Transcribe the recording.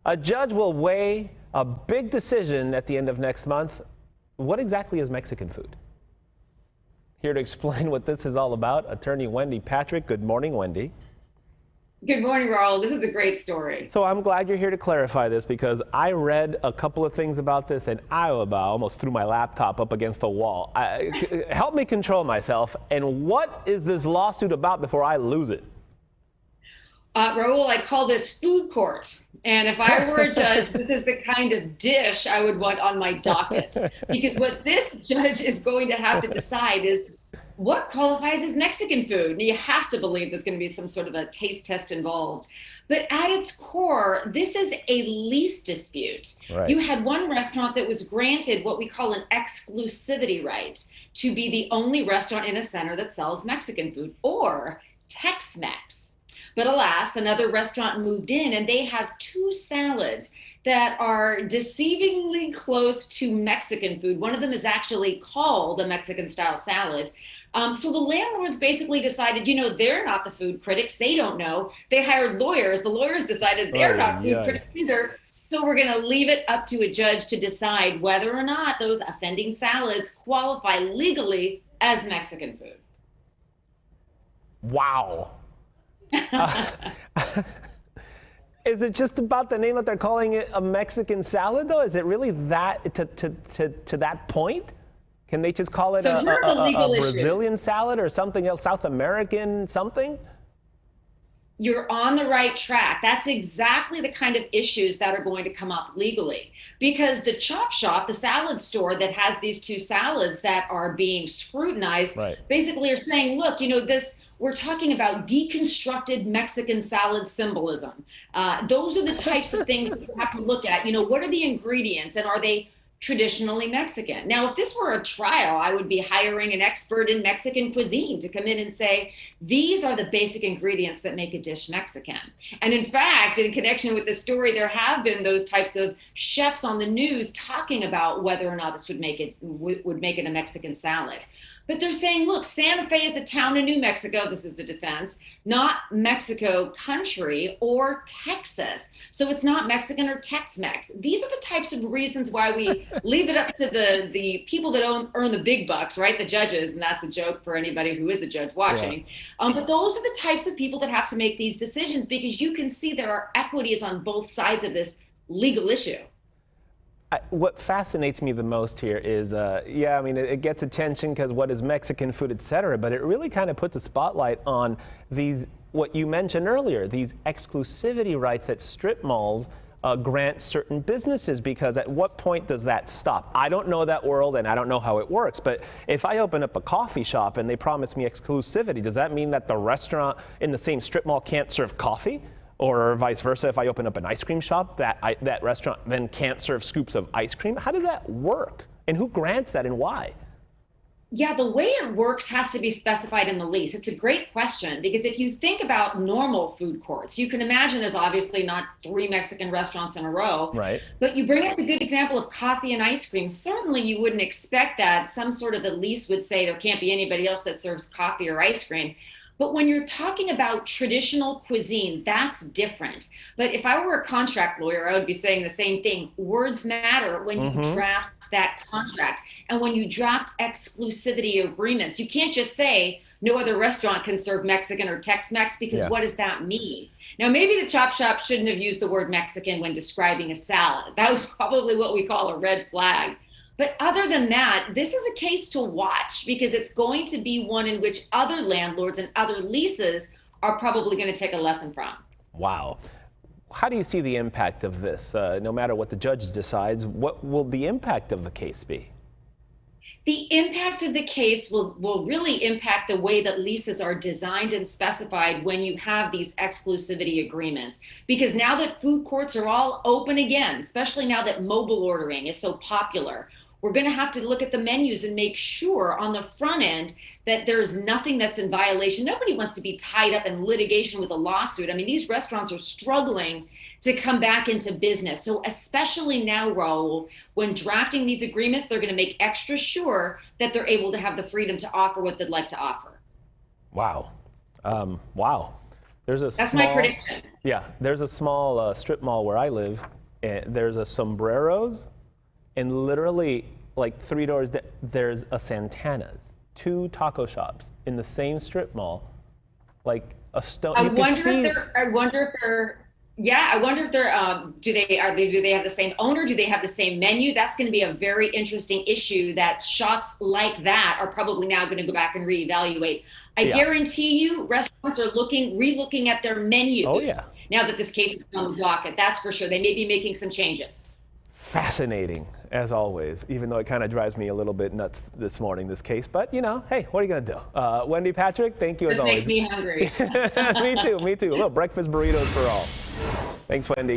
A judge will weigh a big decision at the end of next month. What exactly is Mexican food? Here to explain what this is all about, attorney Wendy Patrick. Good morning, Wendy. Good morning, Raul. This is a great story. So I'm glad you're here to clarify this because I read a couple of things about this and I almost threw my laptop up against the wall. Help me control myself. And what is this lawsuit about before I lose it? Raul, I call this food court. And if I were a judge, this is the kind of dish I would want on my docket. Because what this judge is going to have to decide is what qualifies as Mexican food. Now, you have to believe there's going to be some sort of a taste test involved. But at its core, this is a lease dispute. Right. You had one restaurant that was granted what we call an exclusivity right to be the only restaurant in a center that sells Mexican food, or Tex-Mex. But alas, another restaurant moved in and they have two salads that are deceivingly close to Mexican food. One of them is actually called a Mexican style salad. So the landlords basically decided, they're not the food critics. They don't know. They hired lawyers. The lawyers decided they're not food critics either. So we're going to leave it up to a judge to decide whether or not those offending salads qualify legally as Mexican food. Wow. Is it just about the name that they're calling it a Mexican salad, though? Is it really that to that point? Can they just call it a Brazilian salad or something else, South American something? You're on the right track. That's exactly the kind of issues that are going to come up legally. Because the chop shop, the salad store that has these two salads that are being scrutinized, basically are saying, look, we're talking about deconstructed Mexican salad symbolism. Those are the types of things that you have to look at. What are the ingredients and are they traditionally Mexican? Now, if this were a trial, I would be hiring an expert in Mexican cuisine to come in and say, these are the basic ingredients that make a dish Mexican. And in fact, in connection with this story, there have been those types of chefs on the news talking about whether or not this would make it a Mexican salad. But they're saying, look, Santa Fe is a town in New Mexico. This is the defense, not Mexico country or Texas. So it's not Mexican or Tex-Mex. These are the types of reasons why we leave it up to the people that earn the big bucks, right? The judges. And that's a joke for anybody who is a judge watching. Yeah. But those are the types of people that have to make these decisions, because you can see there are equities on both sides of this legal issue. What fascinates me the most here is, it gets attention because what is Mexican food, et cetera, but it really kind of puts a spotlight on these, what you mentioned earlier, these exclusivity rights that strip malls grant certain businesses, because at what point does that stop? I don't know that world and I don't know how it works, but if I open up a coffee shop and they promise me exclusivity, does that mean that the restaurant in the same strip mall can't serve coffee? Or vice versa, if I open up an ice cream shop, that restaurant then can't serve scoops of ice cream? How does that work? And who grants that and why? Yeah, the way it works has to be specified in the lease. It's a great question, because if you think about normal food courts, you can imagine there's obviously not 3 Mexican restaurants in a row. Right. But you bring up the good example of coffee and ice cream. Certainly you wouldn't expect that some sort of the lease would say there can't be anybody else that serves coffee or ice cream. But when you're talking about traditional cuisine, that's different. But if I were a contract lawyer, I would be saying the same thing. Words matter when you draft that contract. And when you draft exclusivity agreements, you can't just say no other restaurant can serve Mexican or Tex-Mex, because what does that mean? Now, maybe the chop shop shouldn't have used the word Mexican when describing a salad. That was probably what we call a red flag. But other than that, this is a case to watch, because it's going to be one in which other landlords and other leases are probably going to take a lesson from. Wow. How do you see the impact of this? No matter what the judge decides, what will the impact of the case be? The impact of the case will really impact the way that leases are designed and specified when you have these exclusivity agreements. Because now that food courts are all open again, especially now that mobile ordering is so popular, we're going to have to look at the menus and make sure on the front end that there's nothing that's in violation. Nobody wants to be tied up in litigation with a lawsuit. I mean, these restaurants are struggling to come back into business. So especially now, Raul, when drafting these agreements, they're going to make extra sure that they're able to have the freedom to offer what they'd like to offer. Wow. Wow. That's my prediction. Yeah, there's a small strip mall where I live, and there's a Sombreros, and literally like 3 doors there's a Santana's. 2 taco shops in the same strip mall, like a stone. I wonder if they're. Yeah, I wonder if they're. Do they have the same owner? Do they have the same menu? That's going to be a very interesting issue. That shops like that are probably now going to go back and reevaluate. I guarantee you, restaurants are relooking at their menus. Oh, yeah. Now that this case is on the docket, that's for sure. They may be making some changes. Fascinating, as always, even though it kind of drives me a little bit nuts this morning, this case. But, you know, hey, what are you going to do? Wendy, Patrick, thank you as always. This makes me hungry. Me too. A little breakfast burritos for all. Thanks, Wendy.